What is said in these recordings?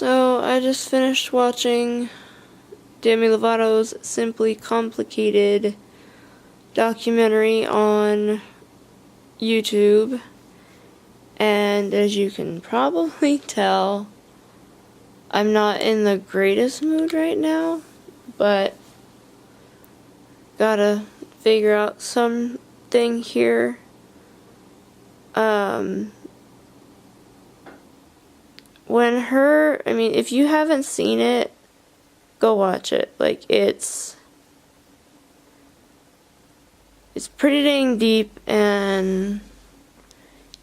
So, I just finished watching Demi Lovato's Simply Complicated documentary on YouTube, and as you can probably tell, I'm not in the greatest mood right now, but gotta figure out something here. If you haven't seen it, go watch it. Like, it's pretty dang deep, and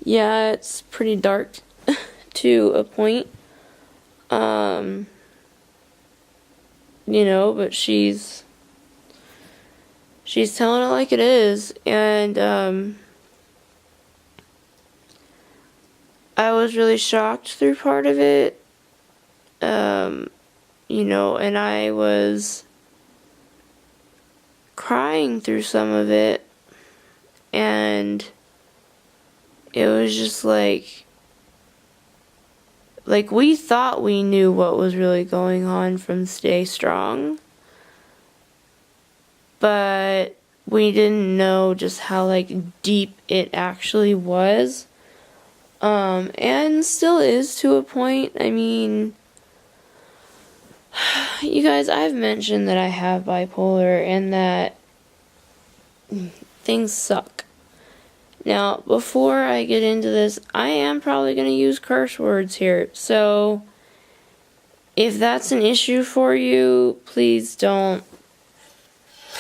yeah, it's pretty dark to a point. But she's telling it like it is, and I was really shocked through part of it, and I was crying through some of it, and it was just like we thought we knew what was really going on from Stay Strong, but we didn't know just how deep it actually was, and still is to a point. I mean, you guys, I've mentioned that I have bipolar and that things suck. Now, before I get into this, I am probably going to use curse words here, so if that's an issue for you, please don't,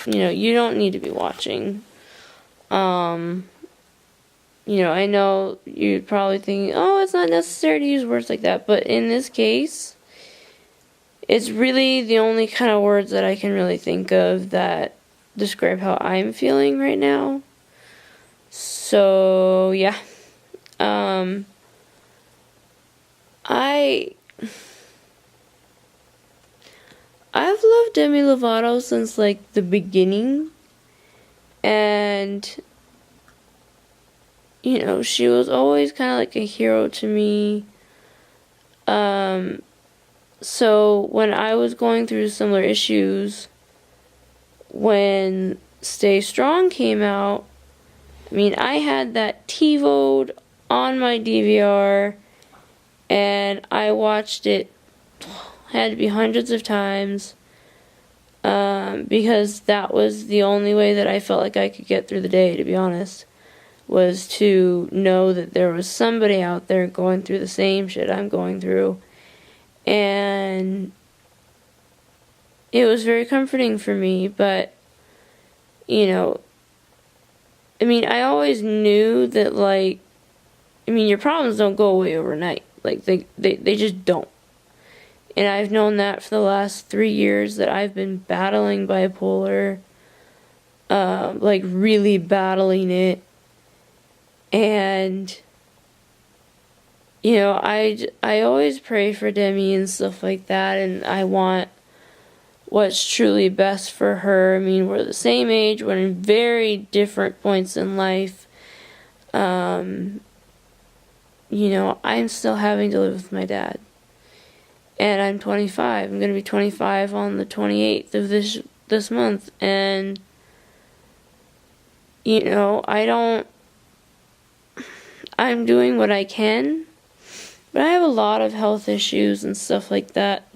you don't need to be watching. I know you'd probably think, oh, it's not necessary to use words like that, but in this case, it's really the only kind of words that I can really think of that describe how I'm feeling right now. So, yeah. I've loved Demi Lovato since, the beginning. And, she was always kind of like a hero to me. So when I was going through similar issues, when Stay Strong came out, I had that TiVo'd on my DVR, and I watched it, had to be hundreds of times, because that was the only way that I felt like I could get through the day, to be honest, was to know that there was somebody out there going through the same shit I'm going through. And it was very comforting for me, but, I always knew that, your problems don't go away overnight. They just don't. And I've known that for the last 3 years that I've been battling bipolar, really battling it. And I always pray for Demi and stuff like that, and I want what's truly best for her. We're the same age, we're in very different points in life. I'm still having to live with my dad. And I'm 25. I'm going to be 25 on the 28th of this month. And, I'm doing what I can. But I have a lot of health issues and stuff like that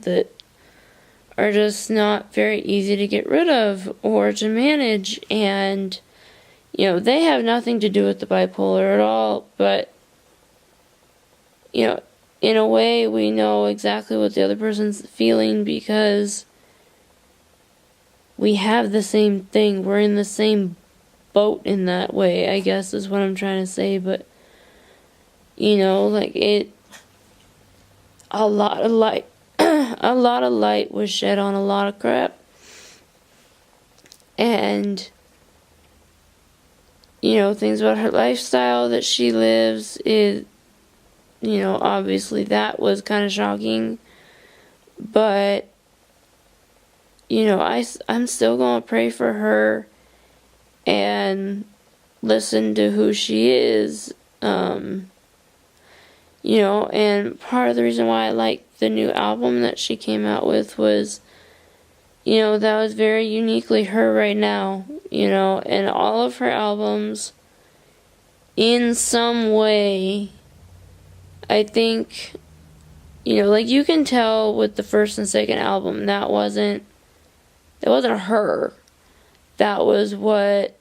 are just not very easy to get rid of or to manage. And, they have nothing to do with the bipolar at all. But, in a way, we know exactly what the other person's feeling because we have the same thing. We're in the same boat in that way, I guess is what I'm trying to say. But, a lot of light was shed on a lot of crap. And, things about her lifestyle that she lives is, obviously that was kind of shocking. But, I'm still going to pray for her and listen to who she is. You know, and part of the reason why I liked the new album that she came out with was, you know, that was very uniquely her right now, you know, and all of her albums, in some way, I think, you know, like you can tell with the first and second album, that wasn't her. That was what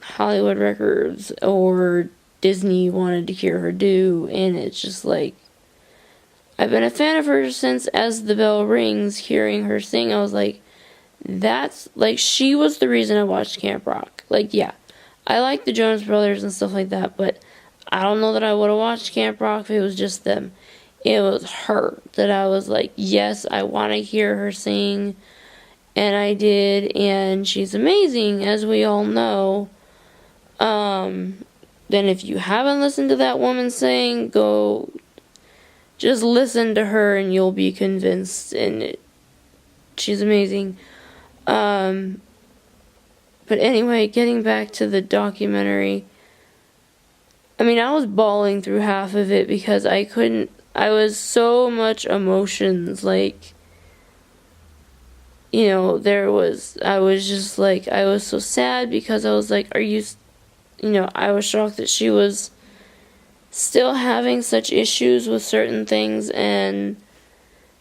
Hollywood Records or Disney wanted to hear her do, and it's just like, I've been a fan of her since As the Bell Rings. Hearing her sing, I was like, that's, like, she was the reason I watched Camp Rock. Like, yeah, I like the Jonas Brothers and stuff like that, but I don't know that I would have watched Camp Rock if it was just them. It was her that I was like, yes, I want to hear her sing, and I did, and she's amazing, as we all know. Then if you haven't listened to that woman sing, go just listen to her and you'll be convinced, and she's amazing. But anyway, getting back to the documentary, I mean, I was bawling through half of it because I was so much emotions, like, you know, I was just like, I was so sad because I was like, you know, I was shocked that she was still having such issues with certain things, and,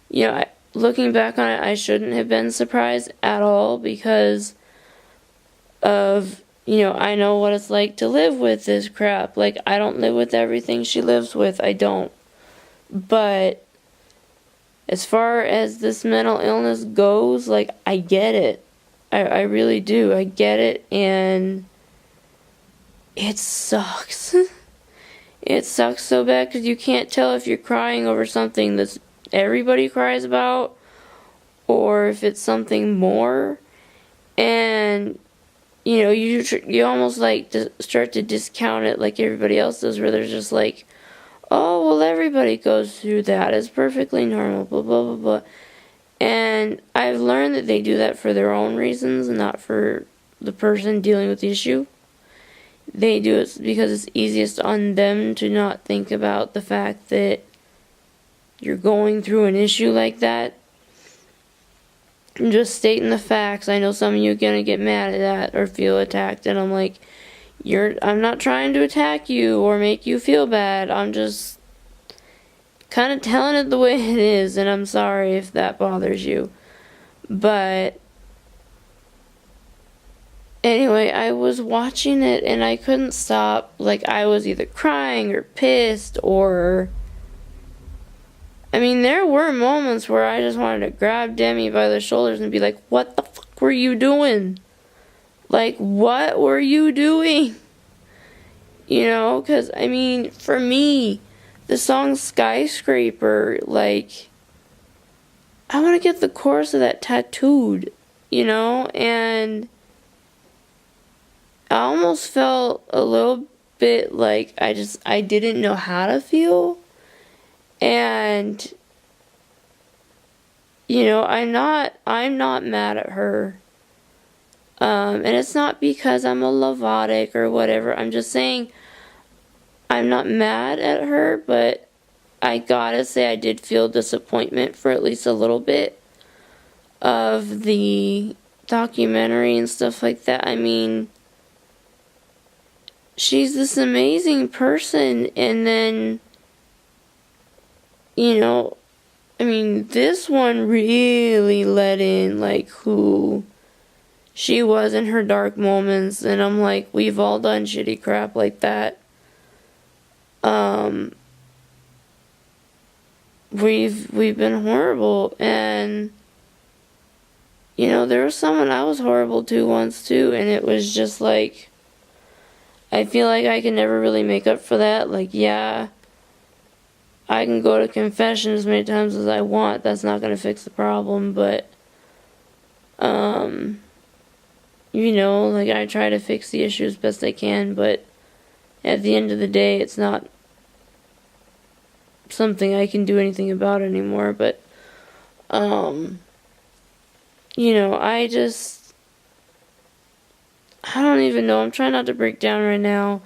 you know, looking back on it, I shouldn't have been surprised at all because of, you know, I know what it's like to live with this crap. Like, I don't live with everything she lives with, I don't. But as far as this mental illness goes, like, I get it. I really do. I get it, and it sucks. It sucks so bad because you can't tell if you're crying over something that everybody cries about or if it's something more. And, you know, you almost like start to discount it like everybody else does, where they're just like, oh, well, everybody goes through that. It's perfectly normal, blah, blah, blah, blah. And I've learned that they do that for their own reasons, not for the person dealing with the issue. They do it because it's easiest on them to not think about the fact that you're going through an issue like that. I'm just stating the facts. I know some of you are going to get mad at that or feel attacked, and I'm like, I'm not trying to attack you or make you feel bad. I'm just kind of telling it the way it is, and I'm sorry if that bothers you. But anyway, I was watching it and I couldn't stop. Like, I was either crying or pissed or, I mean, there were moments where I just wanted to grab Demi by the shoulders and be like, what the fuck were you doing? Like, what were you doing? You know, because, I mean, for me, the song Skyscraper, like, I want to get the chorus of that tattooed, you know, and I almost felt a little bit like I didn't know how to feel. And, you know, I'm not mad at her. And it's not because I'm a Lovatic or whatever. I'm just saying I'm not mad at her, but I gotta say I did feel disappointment for at least a little bit of the documentary and stuff like that. I mean, she's this amazing person, and then, you know, I mean, this one really let in, like, who she was in her dark moments, and I'm like, we've all done shitty crap like that. We've been horrible, and, you know, there was someone I was horrible to once, too, and it was just like, I feel like I can never really make up for that. Like, yeah, I can go to confession as many times as I want. That's not going to fix the problem, but, you know, like, I try to fix the issue as best I can, but at the end of the day, it's not something I can do anything about anymore. But, you know, I don't even know. I'm trying not to break down right now.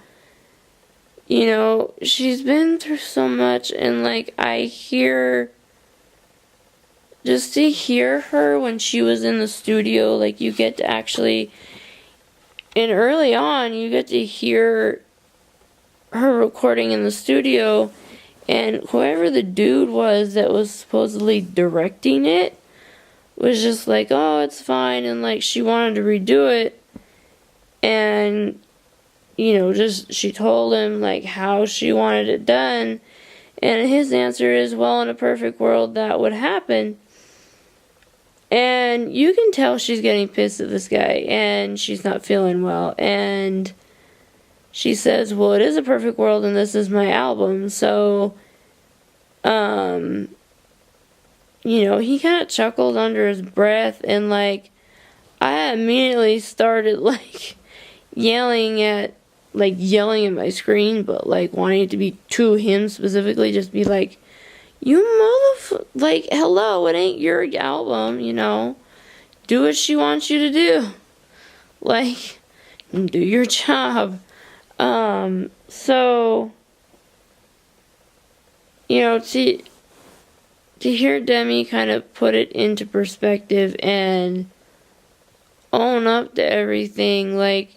you know, she's been through so much, and like I hear, just to hear her when she was in the studio, like you get to actually, and early on you get to hear her recording in the studio, and whoever the dude was that was supposedly directing it was just like, oh, it's fine, and like she wanted to redo it, and you know, just she told him like how she wanted it done, and his answer is, well, in a perfect world that would happen. And you can tell she's getting pissed at this guy, and she's not feeling well, and she says, well, it is a perfect world, and this is my album, so you know, he kind of chuckled under his breath, and like I immediately started like yelling at my screen, but like wanting it to be to him specifically, just be like, you like, hello, it ain't your album, you know, do what she wants you to do, like, do your job. So, you know, to hear Demi kind of put it into perspective and own up to everything, like,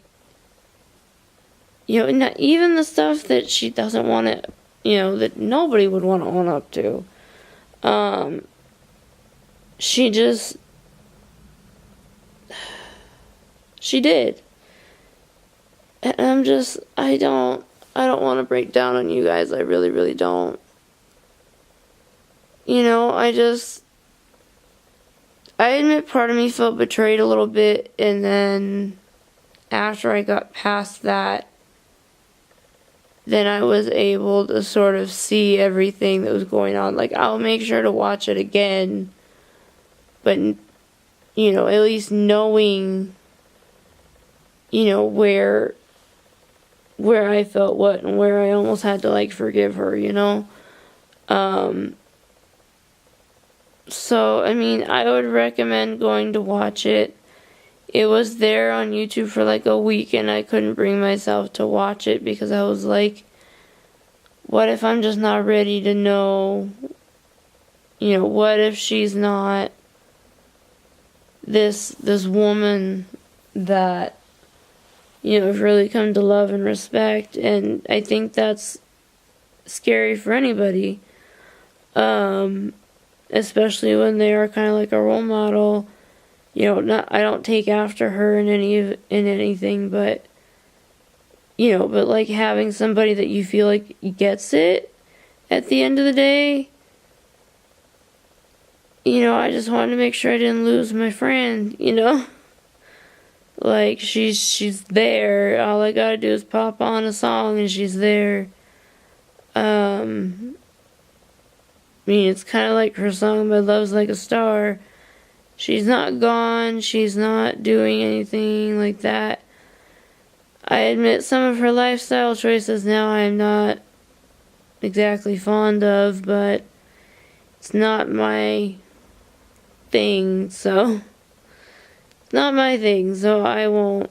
you know, not even the stuff that she doesn't want to, you know, that nobody would want to own up to. She did. And I don't want to break down on you guys. I really, really don't. You know, I admit part of me felt betrayed a little bit, and then after I got past that, then I was able to sort of see everything that was going on. Like, I'll make sure to watch it again, but, you know, at least knowing, you know, where I felt what, and where I almost had to, like, forgive her, you know? So, I mean, I would recommend going to watch it. It was there on YouTube for like a week, and I couldn't bring myself to watch it because I was like, what if I'm just not ready to know, you know, what if she's not this woman that, you know, I've really come to love and respect, and I think that's scary for anybody, especially when they are kind of like a role model. You know, I don't take after her in anything, but, you know, but like having somebody that you feel like gets it at the end of the day, you know, I just wanted to make sure I didn't lose my friend, you know? Like, she's there. All I gotta do is pop on a song and she's there. I mean, it's kind of like her song, "My Love's Like a Star." She's not gone. She's not doing anything like that. I admit some of her lifestyle choices now I'm not exactly fond of, but it's not my thing, so... It's not my thing, so I won't,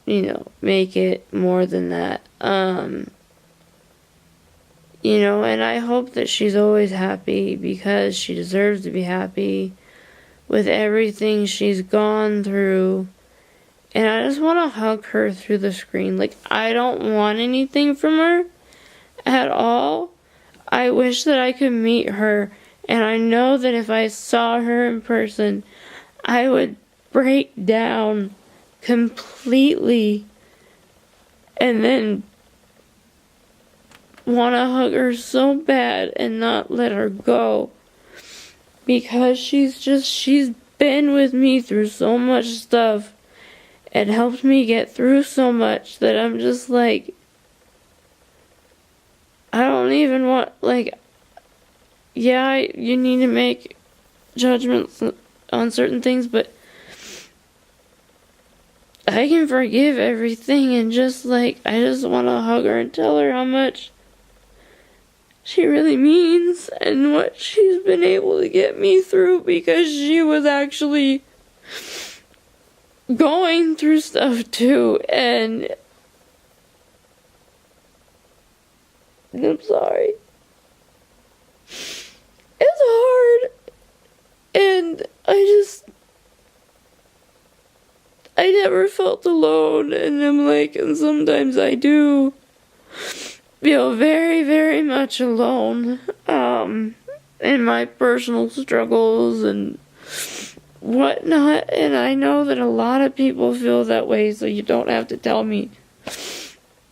you know, make it more than that. You know, and I hope that she's always happy, because she deserves to be happy with everything she's gone through. And I just want to hug her through the screen. Like, I don't want anything from her at all. I wish that I could meet her, and I know that if I saw her in person, I would break down completely and then want to hug her so bad and not let her go, because she's been with me through so much stuff and helped me get through so much that I'm just like, I don't even want, like, yeah, you need to make judgments on certain things, but I can forgive everything, and just like, I just want to hug her and tell her how much she really means and what she's been able to get me through, because she was actually going through stuff too, and And I'm sorry. It's hard. And I never felt alone. And I'm like, and sometimes I do feel very, very much alone. In my personal struggles and whatnot. And I know that a lot of people feel that way, so you don't have to tell me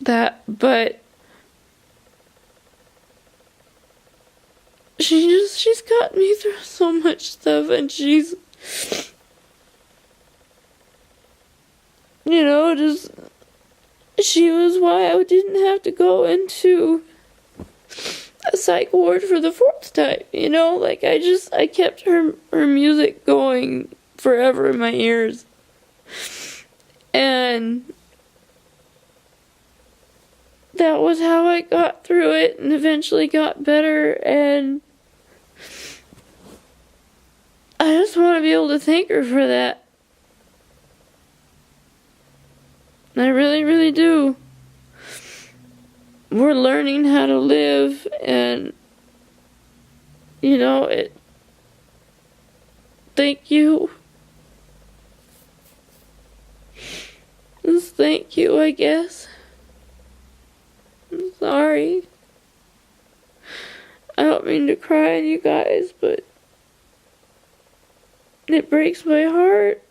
that. But she's gotten me through so much stuff, and she's, she was why I didn't have to go into a psych ward for the fourth time, like I kept her music going forever in my ears, and that was how I got through it and eventually got better. And I just want to be able to thank her for that. I really, really do. We're learning how to live, and thank you. Just thank you, I guess. I'm sorry. I don't mean to cry on you guys, but it breaks my heart.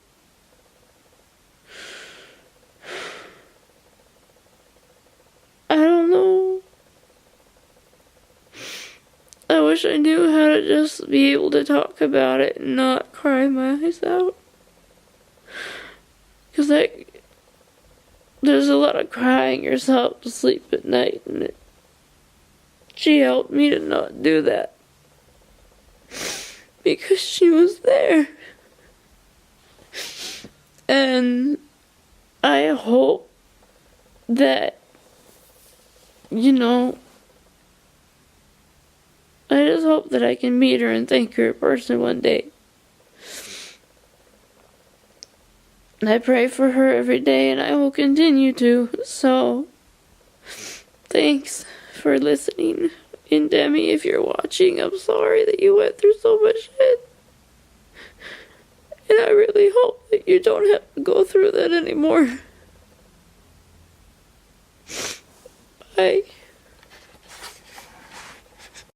I don't know. I wish I knew how to just be able to talk about it and not cry my eyes out. Because there's a lot of crying yourself to sleep at night, and she helped me to not do that. Because she was there. And I hope that, I just hope that I can meet her and thank her in person one day. I pray for her every day, and I will continue to. So, thanks for listening. And Demi, if you're watching, I'm sorry that you went through so much shit. And I really hope that you don't have to go through that anymore. Bye.